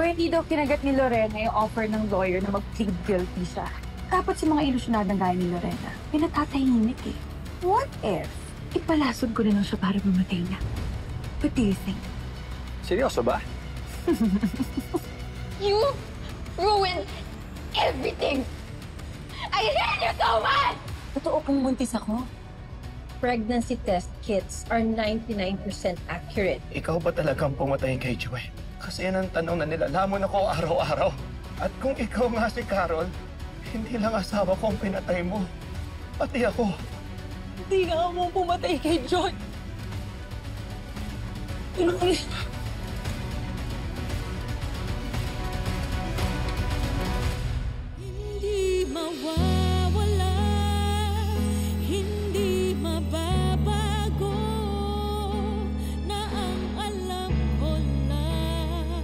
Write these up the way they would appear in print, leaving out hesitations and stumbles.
hindi daw kinagat ni Lorena yung offer ng lawyer na mag-plead guilty siya. Dapat sa mga ilusyonadang gaya ni Lorena, pinatatahimik eh. What if ipalasod ko na lang siya para mamatay na? What do you think? Seryoso ba? You ruined everything! I hate you so much! Totoo kung buntis ako. Pregnancy test kits are 99% accurate. Ikaw ba talagang pumatay kay Joy? Kasi yan ang tanong na nilalamon ako araw-araw. At kung ikaw nga si Carol, hindi lang asawa ko ang pinatay mo. Pati ako. Hindi nga mo pumatay kay John. Hindi mawawala, hindi mababago, na ang alam ko lang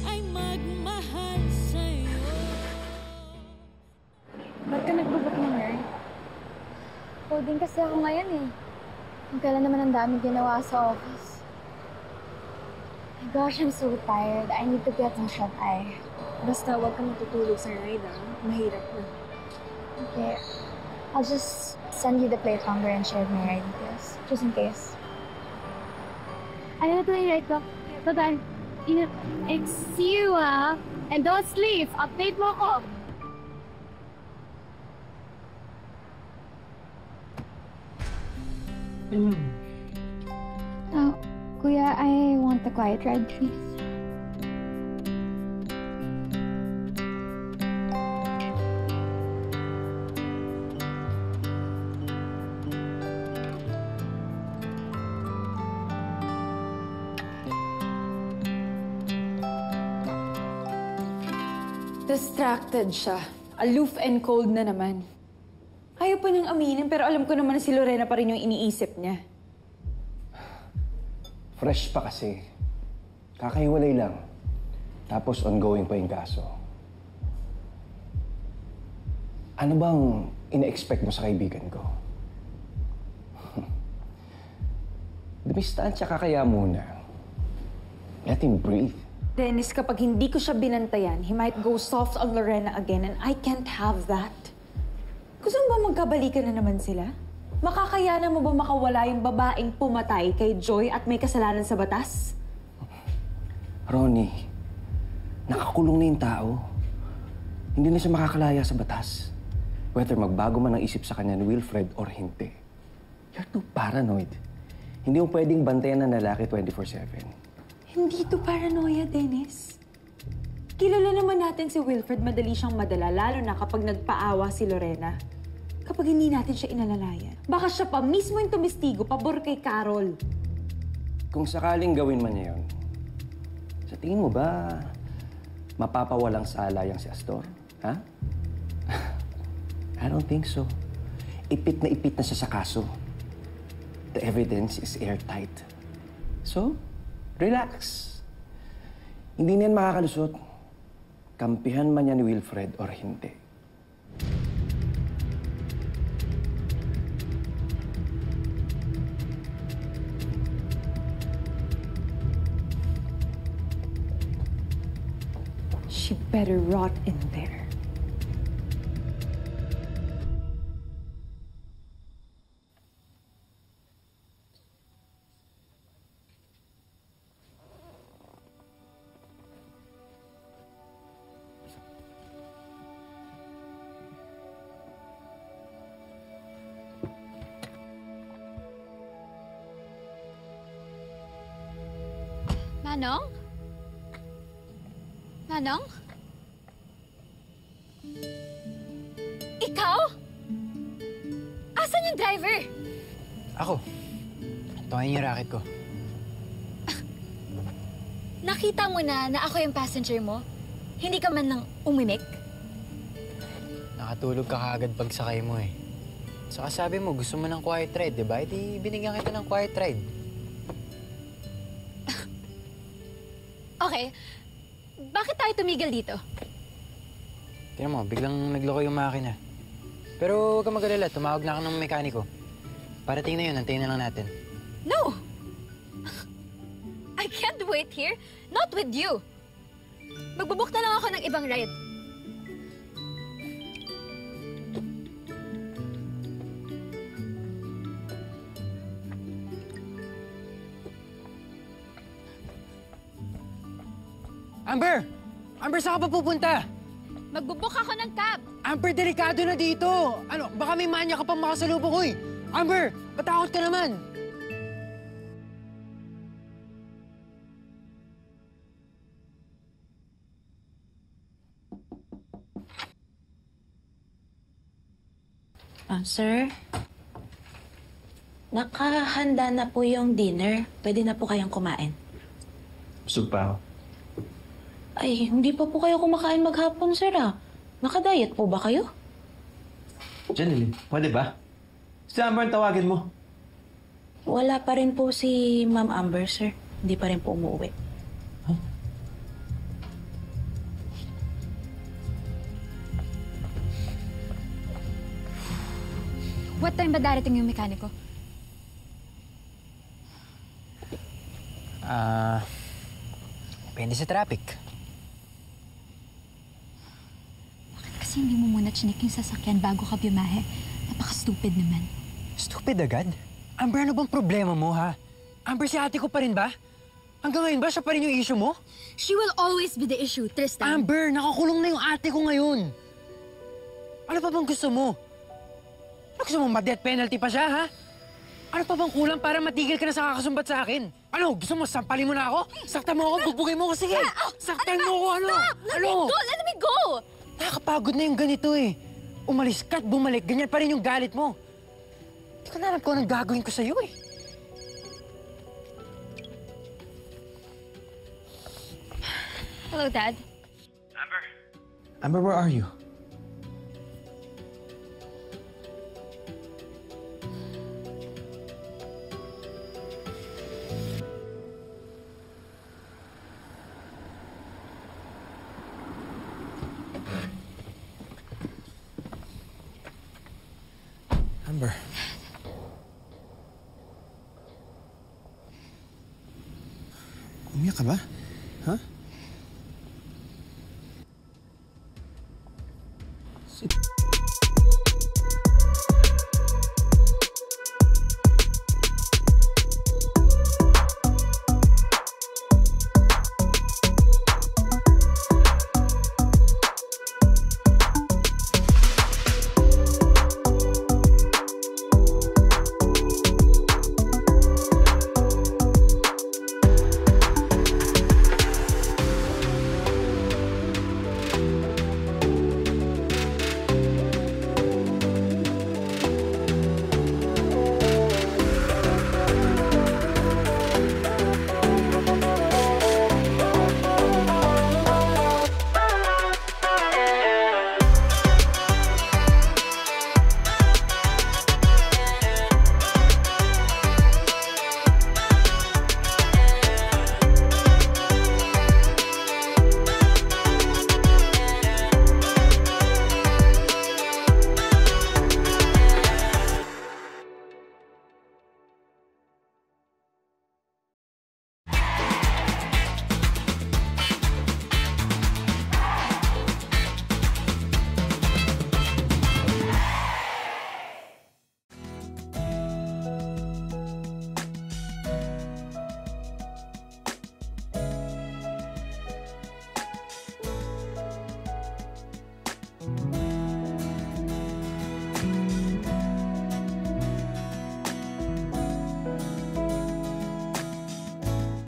ay magmahal sa'yo. Ba't ka nagbubok ng hair? Coding kasi ako ngayon eh. Kung kailan naman ang dami ginawa sa office. My gosh, I'm so tired. I need to get some shut-eye. Basta huwag ka matutulog sa ride, ah. Mahirap na. Okay. I'll just send you the plate number and share my ID details. Just in case. Ano na ito yung right ko? Bye-bye. See you, ah. And don't sleep. Update mo ako. Oh, Kuya, I want the quiet ride, please. Distracted siya. Aloof and cold na naman. Ayaw pa niyang aminin pero alam ko naman na si Lorena pa rin yung iniisip niya. Fresh pa kasi. Kakahiwalay lang. Tapos ongoing pa yung kaso. Ano bang ina-expect mo sa kaibigan ko? Dumistansya ka kaya muna. Let him breathe. Dennis, kapag hindi ko siya binantayan, he might go soft on Lorena again and I can't have that. Gusto mo ba magkabalikan na naman sila? Makakayanan mo ba makawala yung babaeng pumatay kay Joy at may kasalanan sa batas? Ronnie, nakakulong na yung tao. Hindi na siya makakalaya sa batas. Whether magbago man ang isip sa kanya ni Wilfred or hindi. You're too paranoid. Hindi mo pwedeng bantayan ng lalaki 24/7. Hindi to paranoia, Dennis. Kilala naman natin si Wilfred, madali siyang madala, lalo na kapag nagpaawa si Lorena. Kapag hindi natin siya inalalayan. Baka siya pa mismo yung tumistigo pabor kay Carol. Kung sakaling gawin man niya yun, sa tingin mo ba mapapawalang sala yang si Astor? Ha? I don't think so. Ipit na siya sa kaso. The evidence is airtight. So, relax. Hindi na yan makakalusot. Kampihan man yan ni Wilfred or hindi. She better rot in there. Manong? Manong? Ikaw? Asan yung driver? Ako. Tumayin yung racket ko. Nakita mo na ako yung passenger mo? Hindi ka man lang umimik? Nakatulog ka kaagad pagsakay mo eh. Saka sabi mo, gusto mo ng quiet ride, di ba? Di binigyan kita ng quiet ride. Okay. Bakit tayo tumigil dito? Tingnan mo, biglang nagloko yung makina. Pero huwag ka mag-alala, tumawag na ako ng mekaniko. Parating na yun, antayin na lang natin. No! I can't wait here. Not with you. Magbubook na lang ako ng ibang ride. Amber! Amber, saan ka pa pupunta? Magbubook ako ng cab. Amber, delikado na dito! Ano, baka may manya ka pang makasalubong, uy! Amber, patakot ka naman! Sir? Nakahanda na po yung dinner. Pwede na po kayong kumain. Busog pa ako. Ay, hindi pa po kayo kumakain maghapon, sir, ah. Nakadiet po ba kayo? Janelle, pwede ba? Si Amber ang tawagin mo. Wala pa rin po si Ma'am Amber, sir. Hindi pa rin po umuwi. What time ba darating yung mekaniko? Depende sa traffic. Bakit kasi hindi mo muna chinik yung sasakyan bago ka biyahe? Napaka-stupid naman. Stupid agad? Amber, ano bang problema mo, ha? Amber, si ate ko pa rin ba? Hanggang ngayon ba siya pa rin yung issue mo? She will always be the issue, Tristan. Amber, nakakulong na yung ate ko ngayon. Ano pa bang gusto mo? Ano gusto mo, ma-death penalty pa siya, ha? Ano pa bang kulang para matigil ka na sa kakasumbat sa akin? Ano, gusto mo, sampalin mo na ako? Saktan mo ako, bubugay mo ako, sige! Saktan mo ako, ano? Ano? Let me go! Nakakapagod na yung ganito eh. Umalis ka at bumalik, ganyan pa rin yung galit mo. Hindi ko na alam kung anong gagawin ko sa'yo eh. Hello, Dad. Amber, where are you? Amber. Umiyak ka ba? Ha?